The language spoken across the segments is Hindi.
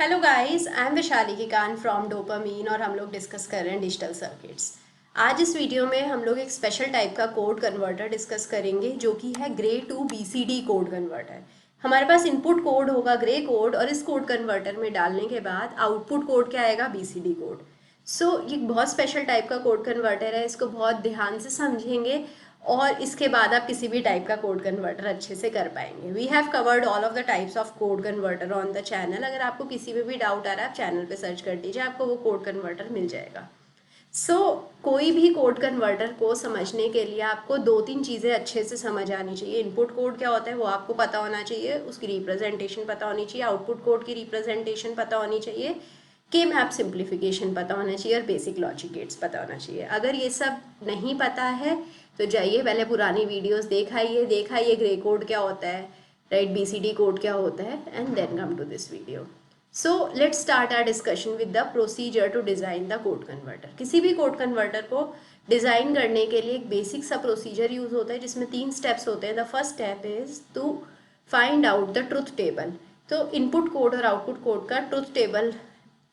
Hello guys, I am Vaishali Kikan from Dopamine और हम लोग डिस्कस कर रहे हैं डिजिटल सर्किट्स। आज इस वीडियो में हम लोग एक स्पेशल टाइप का कोड कन्वर्टर डिस्कस करेंगे जो कि है Gray to BCD code converter. हमारे पास इनपुट कोड होगा ग्रे कोड और इस कोड कन्वर्टर में डालने के बाद आउटपुट कोड क्या आएगा, बीसीडी कोड। ये बहुत स्पेशल टाइप का कोड कन्वर्टर है, इसको बहुत ध्यान से समझेंगे और इसके बाद आप किसी भी टाइप का कोड कन्वर्टर अच्छे से कर पाएंगे। We have covered all of the types of code converter on the channel. अगर आपको किसी में भी डाउट आ रहा है आप चैनल पे सर्च कर दीजिए, आपको वो कोड कन्वर्टर मिल जाएगा। कोई भी कोड कन्वर्टर को समझने के लिए आपको दो तीन चीज़ें अच्छे से समझ आनी चाहिए। इनपुट कोड क्या होता है वो आपको पता होना चाहिए, उसकी रिप्रेजेंटेशन पता होनी चाहिए, आउटपुट कोड की रिप्रेजेंटेशन पता होनी चाहिए, के मैप सिंप्लीफिकेशन पता होना चाहिए और बेसिक लॉजिक गेट्स पता होना चाहिए। अगर ये सब नहीं पता है तो जाइए पहले पुरानी वीडियोस देखाइए ग्रे कोड क्या होता है, राइट, बीसीडी कोड क्या होता है, and then come to this video. So let's start our discussion with the procedure to design the code converter. किसी भी कोड कन्वर्टर को डिज़ाइन करने के लिए एक बेसिक सा प्रोसीजर यूज़ होता है जिसमें 3 स्टेप्स होते हैं। The first step is to find out the truth table. तो इनपुट कोड और आउटपुट कोड का ट्रुथ टेबल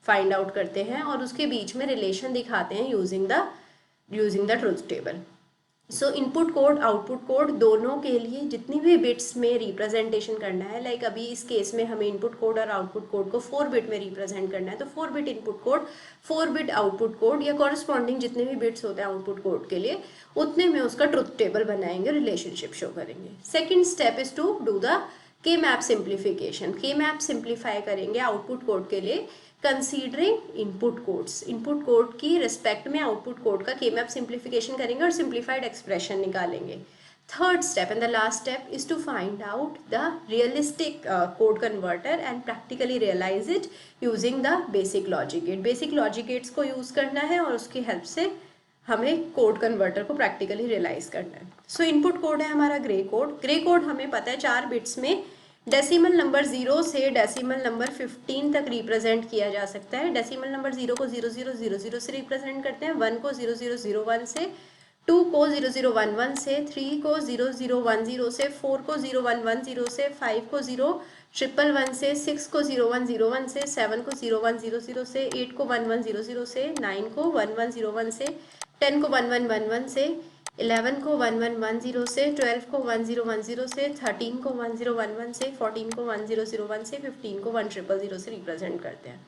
फाइंड आउट करते हैं और उसके बीच में रिलेशन दिखाते हैं using the truth table. So input code output code दोनों के लिए जितनी भी बिट्स में रिप्रेजेंटेशन करना है, लाइक अभी इस केस में हमें इनपुट कोड और आउटपुट कोड को 4 बिट में रिप्रेजेंट करना है, तो 4 bit input code 4 bit output code या कॉरस्पॉन्डिंग जितने भी बिट्स होते हैं आउटपुट कोड के लिए उतने में उसका ट्रुथ टेबल बनाएंगे, रिलेशनशिप शो करेंगे। Second step is to do the K map simplification. K map simplify करेंगे आउटपुट कोड के लिए considering input codes. Input code की रिस्पेक्ट में आउटपुट कोड का के मैप सिंप्लीफिकेशन करेंगे और सिंप्लीफाइड एक्सप्रेशन निकालेंगे। Third step and the last step is to find out the realistic code converter and practically realise it using the basic logic gate. Basic logic gates को यूज करना है और उसकी हेल्प से हमें कोड कन्वर्टर को प्रैक्टिकली रियलाइज करना है। सो इनपुट कोड है हमारा ग्रे कोड। ग्रे कोड हमें पता है 4 बिट्स में डेसिमल नंबर 0 से डेसिमल नंबर 15 तक रिप्रेजेंट किया जा सकता है। डेसिमल नंबर 0 को 0000 से रिप्रेजेंट करते हैं, 1 को 0001 से, 2 को 0011 से, 3 को 0010 से, 4 को 0110 से, 5 को 0111 से, 6 को 0101 से, 7 को 0100 से, 8 को 1100 से, 9 को 1101 से, 10 को 1111 से, 11 को 1110 से, 12 को 1010 से, 13 को 1011 से, 14 को 1001 से, 15 को 1000 से रिप्रेजेंट करते हैं।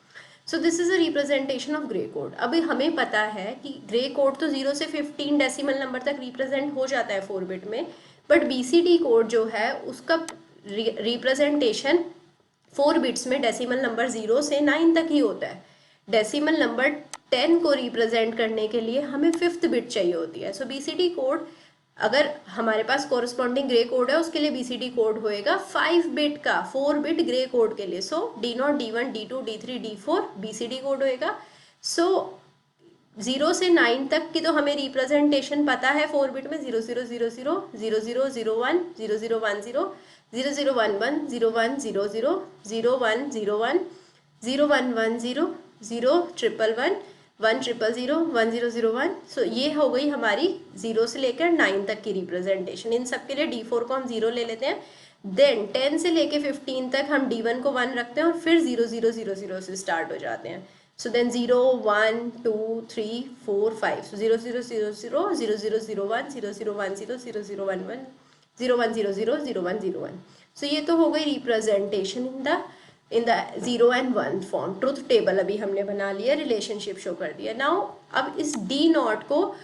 So this is a representation of grey code. अभी हमें पता है कि ग्रे कोड तो 0 से 15 डेसिमल नंबर तक रिप्रेजेंट हो जाता है 4 बिट में, बट बीसीडी कोड जो है उसका रिप्रेजेंटेशन 4 बिट्स में डेसिमल नंबर 0 से 9 तक ही होता है। डेसिमल नंबर 10 को रिप्रेजेंट करने के लिए हमें 5th बिट चाहिए होती है। सो बीसीडी कोड, अगर हमारे पास कोरस्पॉन्डिंग ग्रे कोड है उसके लिए बीसीडी कोड होएगा 5 बिट का, 4 बिट ग्रे कोड के लिए। सो D0, D1, D2, D3, D4 BCD code होएगा। सो 0 से 9 तक की तो हमें रिप्रेजेंटेशन पता है 4 बिट में, 0000, 0001, 0010, 0011, 0100, 0101, 0110, 0111, 1000, 1001। सो ये हो गई हमारी 0 से लेकर 9 तक की रिप्रेजेंटेशन। इन सब के लिए D4 को हम 0 ले लेते हैं, देन 10 से लेके 15 तक हम D1 को 1 रखते हैं और फिर 0000 से स्टार्ट हो जाते हैं। So then 0, 1, 2, 3, 4, 5। सो 0000, 0001, 0010, 0011, 0100, 0101। सो ये तो हो गई representation in the 0 and 1 form. Truth table अभी हमने बना लिया, रिलेशनशिप शो कर दिया। नाउ अब इस D0 को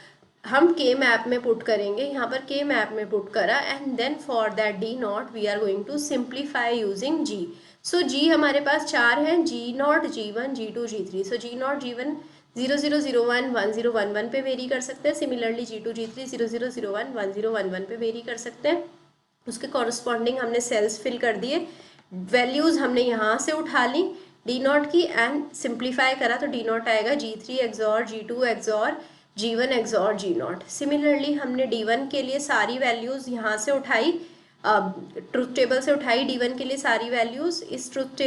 हम के मैप में पुट करेंगे, यहाँ पर के मैप में पुट करा and then for that D0 we are going to simplify using G। So G हमारे पास 4 हैं, G0, G1, G2, G3। सो G0, G1 0001, 1011 पे वेरी कर सकते हैं। सिमिलरली G2, G3 0001, 1011 पे वेरी कर सकते हैं। उसके कॉरस्पॉन्डिंग हमने सेल्स फिल कर दिए, वैल्यूज़ हमने यहाँ से उठा ली D0 की एंड सिंप्लीफाई करा तो D0 आएगा G3 XOR G2 XOR G1 XOR G0। Similarly हमने D1 के लिए सारी वैल्यूज़ यहाँ से उठाई, ट्रुथ टेबल से उठाई D1 के लिए सारी वैल्यूज़, इस ट्रुथ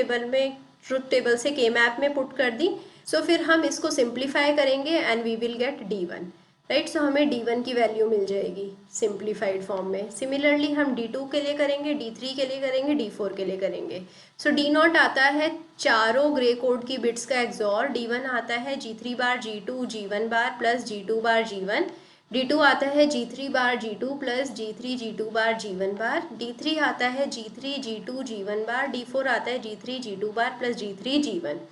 टेबल से के मैप में पुट कर दी। सो फिर हम इसको सिंप्लीफाई करेंगे and we will get D1। Right. So हमें D1 की वैल्यू मिल जाएगी सिंप्लीफाइड फॉर्म में। सिमिलरली हम D2 के लिए करेंगे, D3 के लिए करेंगे, D4 के लिए करेंगे। सो D0 आता है चारों ग्रे कोड की बिट्स का एक्सॉर, D1 आता है G3 बार G2 G1 बार प्लस G2 बार G1, D2 आता है G3 बार G2 प्लस G3 G2 बार G1 बार, D3 आता है G3 G2 G1 बार, D4 आता है G3 G2 बार प्लस G3 G1।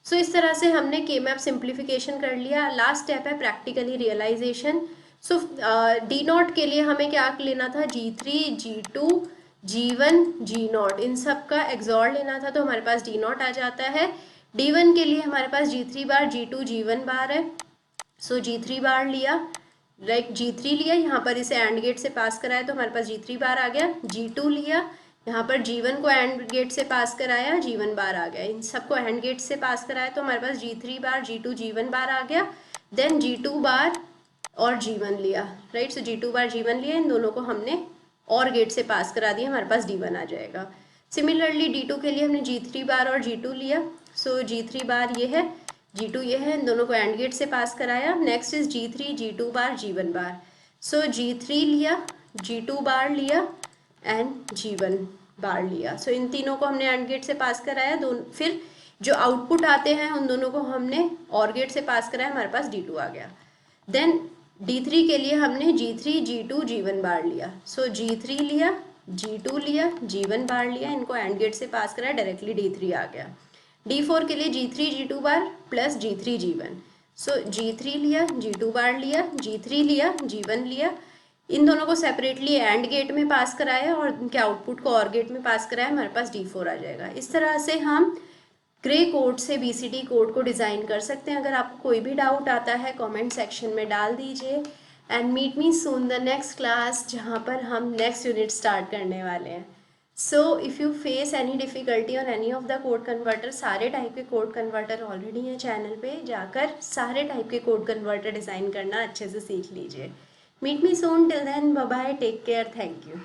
सो इस तरह से हमने के मैप सिंप्लीफिकेशन कर लिया। लास्ट स्टेप है प्रैक्टिकली रियलाइजेशन। सो D0 के लिए हमें क्या लेना था, G3 G2 G1 G0, इन सब का एक्सॉर लेना था, तो हमारे पास D0 आ जाता है। D1 के लिए हमारे पास G3 बार G2 G1 बार है, सो G3 बार लिया, राइट, G3 लिया, यहाँ पर इसे एंड गेट से पास कराया तो हमारे पास G3 बार आ गया। G2 लिया, यहाँ पर G1 को एंड गेट से पास कराया, G1 बार आ गया। इन सबको एंड गेट से पास कराया तो हमारे पास G3 बार G2 G1 बार आ गया। देन G2 बार और G1 लिया, राइट। सो G2 बार G1 लिया, इन दोनों को हमने और गेट से पास करा दिया, हमारे पास D1 आ जाएगा। सिमिलरली D2 के लिए हमने G3 बार और G2 लिया, सो G3 बार ये है, G2 ये है, इन दोनों को एंड गेट से पास कराया। Next is G3 G2 bar G1 bar, so G3 लिया, G2 बार लिया एंड G1 बार लिया। सो इन तीनों को हमने एंड गेट से पास कराया, दोनों फिर जो आउटपुट आते हैं उन दोनों को हमने और गेट से पास कराया, हमारे पास D2 आ गया। देन D3 के लिए हमने G3 G2 G1 बार लिया, सो G3 लिया, G2 लिया, G1 बार लिया, इनको एंड गेट से पास कराया, डायरेक्टली D3 आ गया। D4 के लिए G3 G2 बार प्लस G3 G1, सो G3 लिया, G2 बार लिया, G3 लिया, G1 लिया, इन दोनों को सेपरेटली एंड गेट में पास कराया और इनके आउटपुट को और गेट में पास कराया, हमारे पास D4 आ जाएगा। इस तरह से हम ग्रे कोड से BCD कोड को डिज़ाइन कर सकते हैं। अगर आपको कोई भी डाउट आता है कमेंट सेक्शन में डाल दीजिए। And meet me soon the next class, जहाँ पर हम नेक्स्ट यूनिट स्टार्ट करने वाले हैं। So if you face any difficulty on any of the code converter, सारे टाइप के कोड कन्वर्टर ऑलरेडी हैं चैनल पे, जाकर सारे टाइप के कोड कन्वर्टर डिज़ाइन करना अच्छे से सीख लीजिए। Meet me soon, till then bye bye, take care, thank you.